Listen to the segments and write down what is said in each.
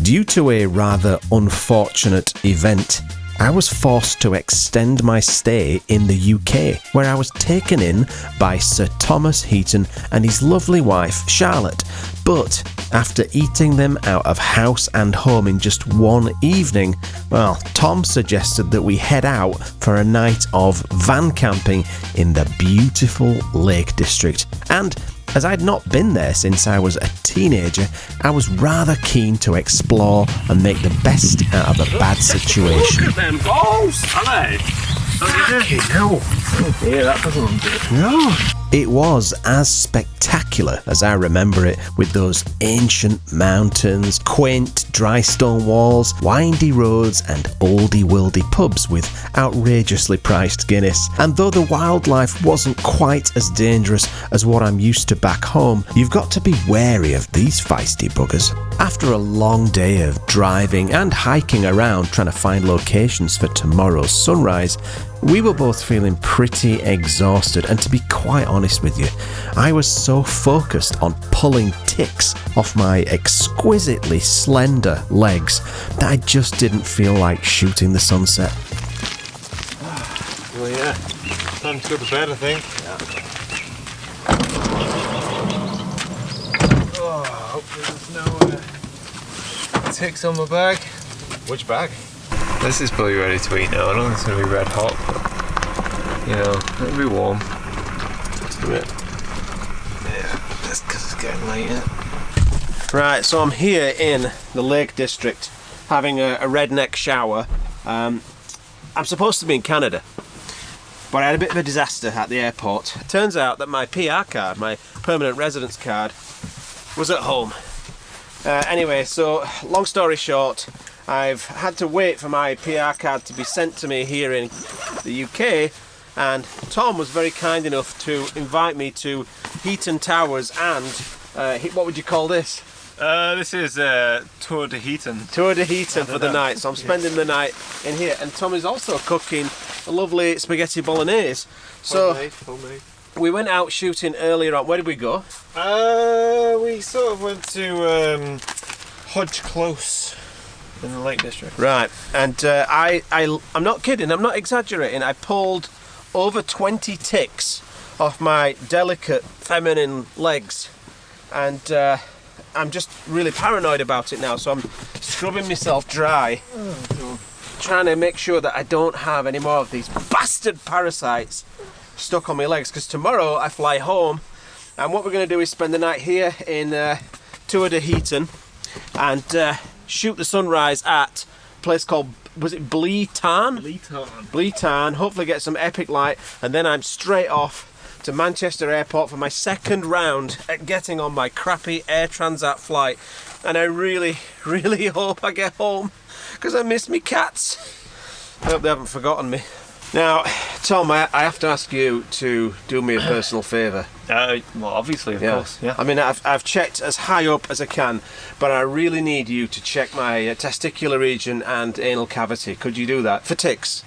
Due to a rather unfortunate event, I was forced to extend my stay in the UK, where I was taken in by Sir Thomas Heaton and his lovely wife Charlotte. But after eating them out of house and home in just one evening, well, Thom suggested that we head out for a night of van camping in the beautiful Lake District. And as I'd not been there since I was a teenager, I was rather keen to explore and make the best out of a bad situation. Look at them balls, are they? Yeah, that doesn't look good. No. It was as spectacular as I remember it, with those ancient mountains, quaint dry stone walls, windy roads and oldie-worldy pubs with outrageously priced Guinness. And though the wildlife wasn't quite as dangerous as what I'm used to back home, you've got to be wary of these feisty buggers. After a long day of driving and hiking around trying to find locations for tomorrow's sunrise, we were both feeling pretty exhausted, and to be quite honest with you, I was so focused on pulling ticks off my exquisitely slender legs that I just didn't feel like shooting the sunset. Well, yeah, time to go to bed, I think. Yeah. Oh, hopefully there's no ticks on my bag. Which bag? This is probably ready to eat now. I don't think it's going to be red hot, but, you know, it'll be warm. Just a bit. Yeah, that's because it's getting late, isn't it? Right, so I'm here in the Lake District having a redneck shower. I'm supposed to be in Canada, but I had a bit of a disaster at the airport. It turns out that my PR card, my permanent residence card, was at home. Anyway, so long story short, I've had to wait for my PR card to be sent to me here in the UK, and Thom was very kind enough to invite me to Heaton Towers and, what would you call this? This is Tour de Heaton. Tour de Heaton for the night, so I'm spending the night in here, and Thom is also cooking a lovely spaghetti bolognese. So Homemade. we went out shooting earlier on. Where did we go? We sort of went to Hodge Close in the Lake District. Right, and I'm not kidding, I'm not exaggerating. I pulled over 20 ticks off my delicate feminine legs, and I'm just really paranoid about it now, so I'm scrubbing myself dry, trying to make sure that I don't have any more of these bastard parasites stuck on my legs, because tomorrow I fly home, and what we're going to do is spend the night here in Tour de Heaton and shoot the sunrise at a place called, was it Bleetarn? Bleetarn, hopefully get some epic light, and then I'm straight off to Manchester Airport for my second round at getting on my crappy Air Transat flight. And I really, really hope I get home, because I miss me cats. I hope they haven't forgotten me. Now, Thom, I have to ask you to do me a personal favour. Well, obviously, of course, yeah. I mean, I've checked as high up as I can, but I really need you to check my testicular region and anal cavity. Could you do that? For ticks?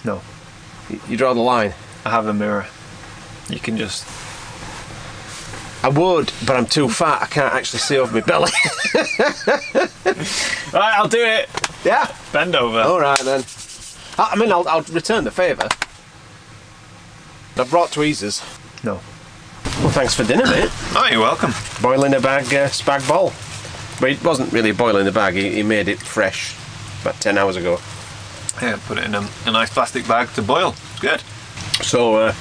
No. You draw the line? I have a mirror. You can just... I would, but I'm too fat. I can't actually see over my belly. Right, I'll do it. Yeah? Bend over. All right, then. I mean, I'll return the favour. I brought tweezers. No. Well, thanks for dinner, mate. Oh, you're welcome. Boiling a bag spag bol. But it wasn't really boiling the bag, he made it fresh about 10 hours ago. Yeah, put it in a nice plastic bag to boil. It's good. So,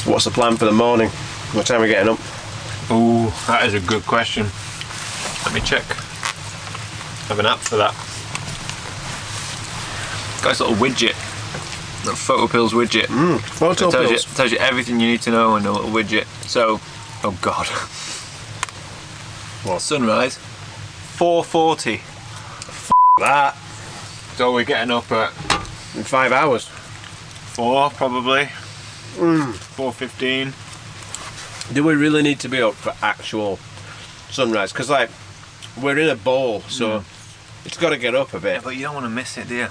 what's the plan for the morning? What time are we getting up? Ooh, that is a good question. Let me check. I have an app for that. Got this little widget. Little Photo Pills widget. Photo Pills. Tells you everything you need to know in a little widget. So, oh god. What? Sunrise, 4:40. That. So we're getting up at In 5 hours. 4 probably. 4:15. Do we really need to be up for actual sunrise? Because, like, we're in a bowl, so it's got to get up a bit. Yeah, but you don't want to miss it, do you?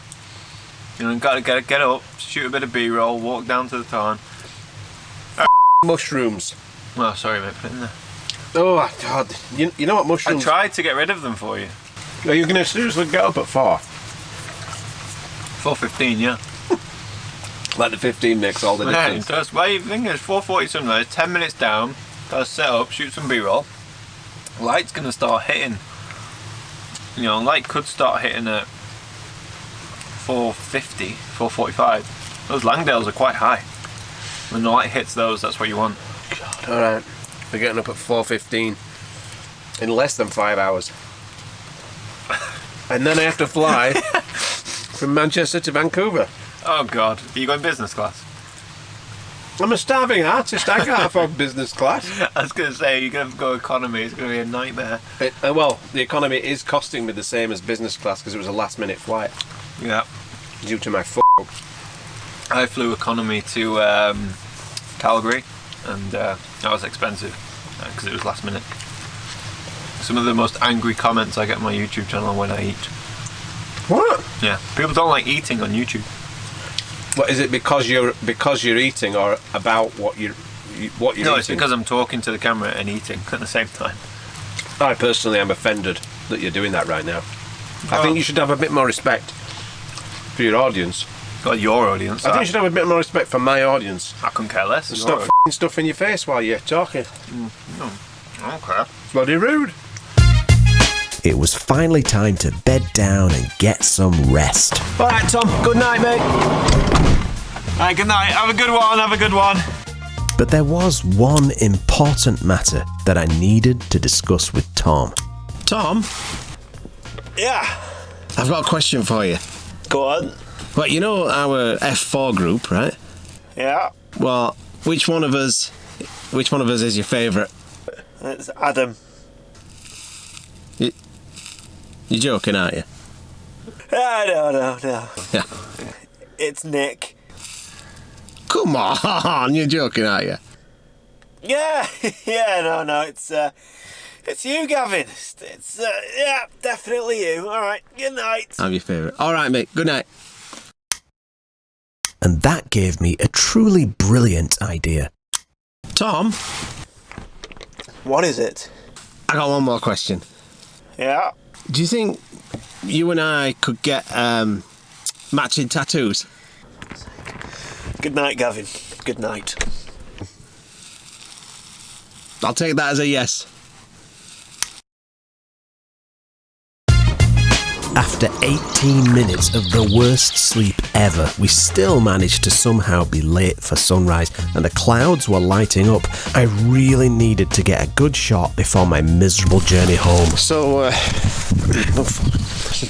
You know, got to get up, shoot a bit of B-roll, walk down to the tarn. Mushrooms. Oh, sorry mate, put it in there. Oh God! You know what I mushrooms? tried to get rid of them for you. Are you going to seriously get up at 4? 4:15, yeah. Like the 15 makes all the Yeah, difference. it does. Well, you think it's 4:40 sunrise, 10 minutes down, gotta set up, shoot some B-roll. Light's gonna start hitting. You know, light could start hitting at 4:50, 4:45. Those Langdales are quite high. When the light hits those, that's what you want. God, all right. We're getting up at 4:15 in less than 5 hours, and then I have to fly from Manchester to Vancouver. Oh God, are you going business class? I'm a starving artist. I can't afford business class. I was gonna say, you're gonna go economy, it's gonna be a nightmare. Well, the economy is costing me the same as business class because it was a last-minute flight Yeah. due to my I flew economy to Calgary, and that was expensive because it was last minute. Some of the most angry comments I get on my YouTube channel when I eat. What? Yeah, people don't like eating on YouTube. What is it? Because you're eating, or about what you're No, eating? it's because I'm talking to the camera and eating at the same time. I personally am offended that you're doing that right now. I think you should have a bit more respect for your audience. Got your audience. I think you should have a bit more respect for my audience. I couldn't care less. Stop f***ing stuff in your face while you're talking. No, I don't care. It's bloody rude. It was finally time to bed down and get some rest. All right, Tom. Good night, mate. Alright, good night. Have a good one. Have a good one. But there was one important matter that I needed to discuss with Thom. Tom, Yeah. I've got a question for you. Go on. Well, you know our F4 group, right? Yeah. Well, which one of us is your favourite? It's Adam. You're joking, aren't you? No. Yeah. It's Nick. Come on, you're joking, aren't you? Yeah. No. It's you, Gavin. It's yeah, definitely you. All right. Good night. I'm your favourite. All right, mate. Good night. And that gave me a truly brilliant idea. Tom, What is it? I got one more question. Yeah. Do you think you and I could get matching tattoos? Good night, Gavin. Good night. I'll take that as a yes. After 18 minutes of the worst sleep ever, we still managed to somehow be late for sunrise, and the clouds were lighting up. I really needed to get a good shot before my miserable journey home. So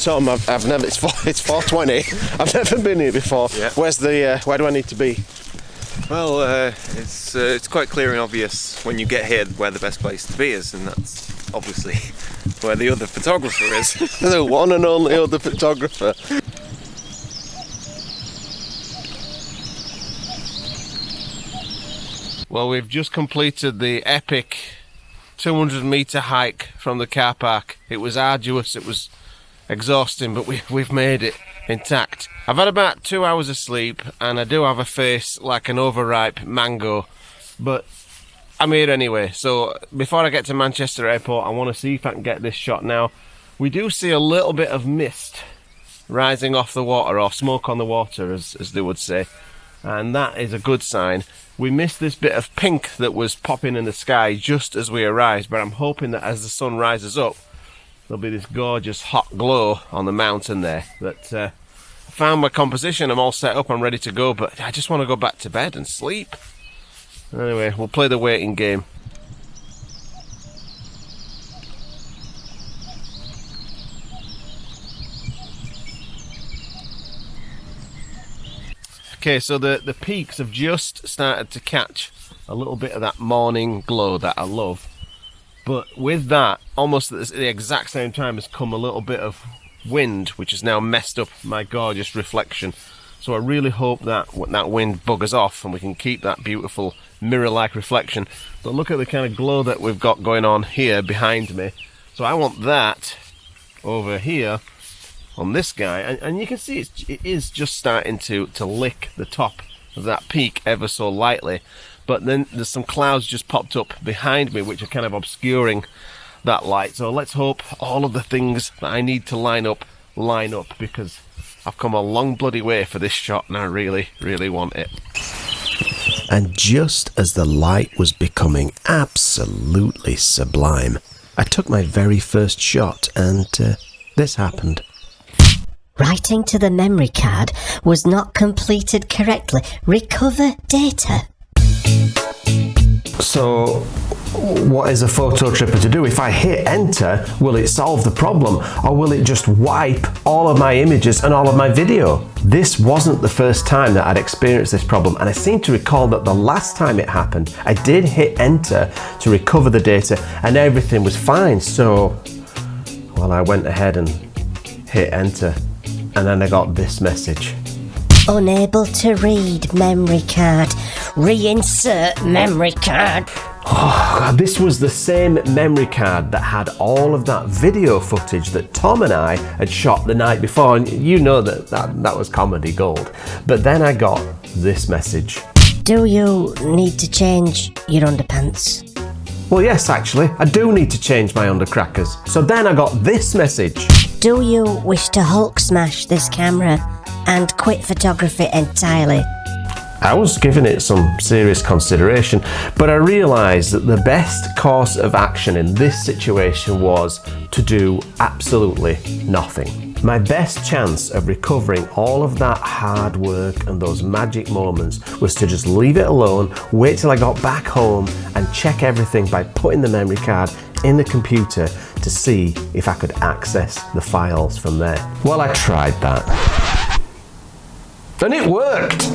Tom, I've never. It's 4:20. I've never been here before. Yeah. Where do I need to be? Well, it's quite clear and obvious when you get here where the best place to be is, and that's obviously where the other photographer is. The one and only other photographer. Well, we've just completed the epic 200-metre hike from the car park. It was arduous, it was exhausting, but we've made it intact. I've had about 2 hours of sleep, and I do have a face like an overripe mango, but I'm here anyway. So before I get to Manchester Airport, I want to see if I can get this shot now. We do see a little bit of mist rising off the water, or smoke on the water, as they would say, and that is a good sign. We missed this bit of pink that was popping in the sky just as we arrived, but I'm hoping that as the sun rises up, there'll be this gorgeous hot glow on the mountain there. But I found my composition, I'm all set up, I'm ready to go, but I just want to go back to bed and sleep. Anyway, we'll play the waiting game. Okay, so the peaks have just started to catch a little bit of that morning glow that I love. But with that, almost at the exact same time has come a little bit of wind, which has now messed up my gorgeous reflection. So I really hope that wind buggers off and we can keep that beautiful mirror-like reflection. But look at the kind of glow that we've got going on here behind me. So I want that over here on this guy, and you can see it is just starting to lick the top of that peak ever so lightly. but then there's some clouds just popped up behind me which are kind of obscuring that light. So let's hope all of the things that I need to line up, because I've come a long bloody way for this shot and I really, really want it. And just as the light was becoming absolutely sublime, I took my very first shot and this happened. Writing to the memory card was not completed correctly. Recover data. So, what is a Fototripper to do? If I hit enter, will it solve the problem? Or will it just wipe all of my images and all of my video? This wasn't the first time that I'd experienced this problem, and I seem to recall that the last time it happened, I did hit enter to recover the data and everything was fine. So, well, I went ahead and hit enter, and then I got this message. Unable to read memory card. Reinsert memory card. Oh God, this was the same memory card that had all of that video footage that Thom and I had shot the night before, and you know that was comedy gold. But then I got this message. Do you need to change your underpants? Well, yes, actually, I do need to change my undercrackers. So then I got this message. Do you wish to Hulk smash this camera and quit photography entirely? I was giving it some serious consideration, but I realised that the best course of action in this situation was to do absolutely nothing. My best chance of recovering all of that hard work and those magic moments was to just leave it alone, wait till I got back home and check everything by putting the memory card in the computer to see if I could access the files from there. Well, I tried that. And it worked!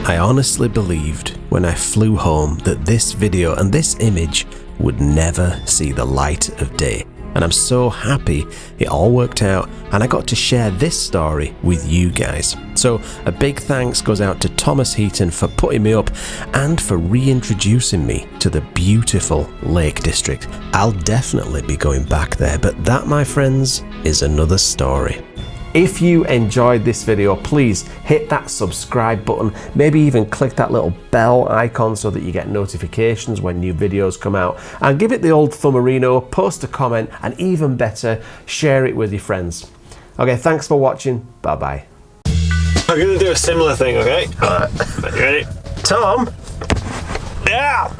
I honestly believed when I flew home that this video and this image would never see the light of day. And I'm so happy it all worked out and I got to share this story with you guys. So a big thanks goes out to Thomas Heaton for putting me up and for reintroducing me to the beautiful Lake District. I'll definitely be going back there, but that, my friends, is another story. If you enjoyed this video, please hit that subscribe button, maybe even click that little bell icon so that you get notifications when new videos come out, and give it the old thumberino, post a comment, and even better, share it with your friends. Okay, thanks for watching, bye bye. I'm gonna do a similar thing, okay? Alright, you ready? Thom? Yeah!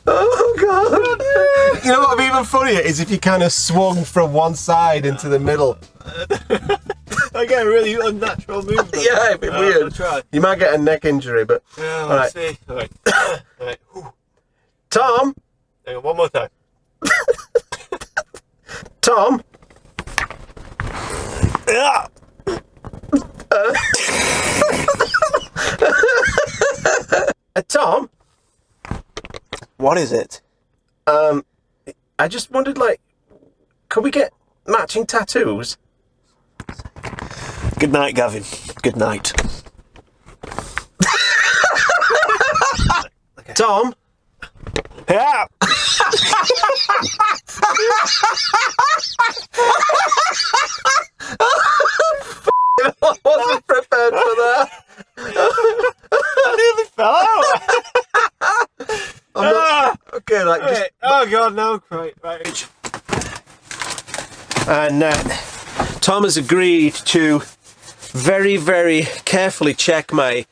Oh God! You know what would be even funnier is if you kind of swung from one side into the middle. I get a really unnatural movement. Yeah, it'd be weird. I'll try. You might get a neck injury, but Yeah, all let's right. see. Alright. Alright. Thom? Hang on, one more time. Thom? Yeah! Thom? What is it? I just wondered, like, could we get matching tattoos? Good night, Gavin. Good night. Thom? Yeah! I wasn't prepared for that. I nearly fell out. I'm not, okay, like, just... Right. Oh God, no! Right. And Thom has agreed to very, very carefully check my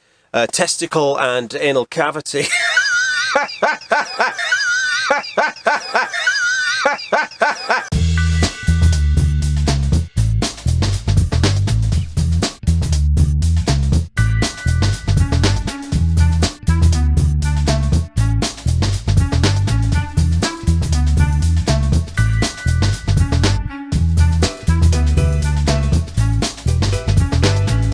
testicle and anal cavity.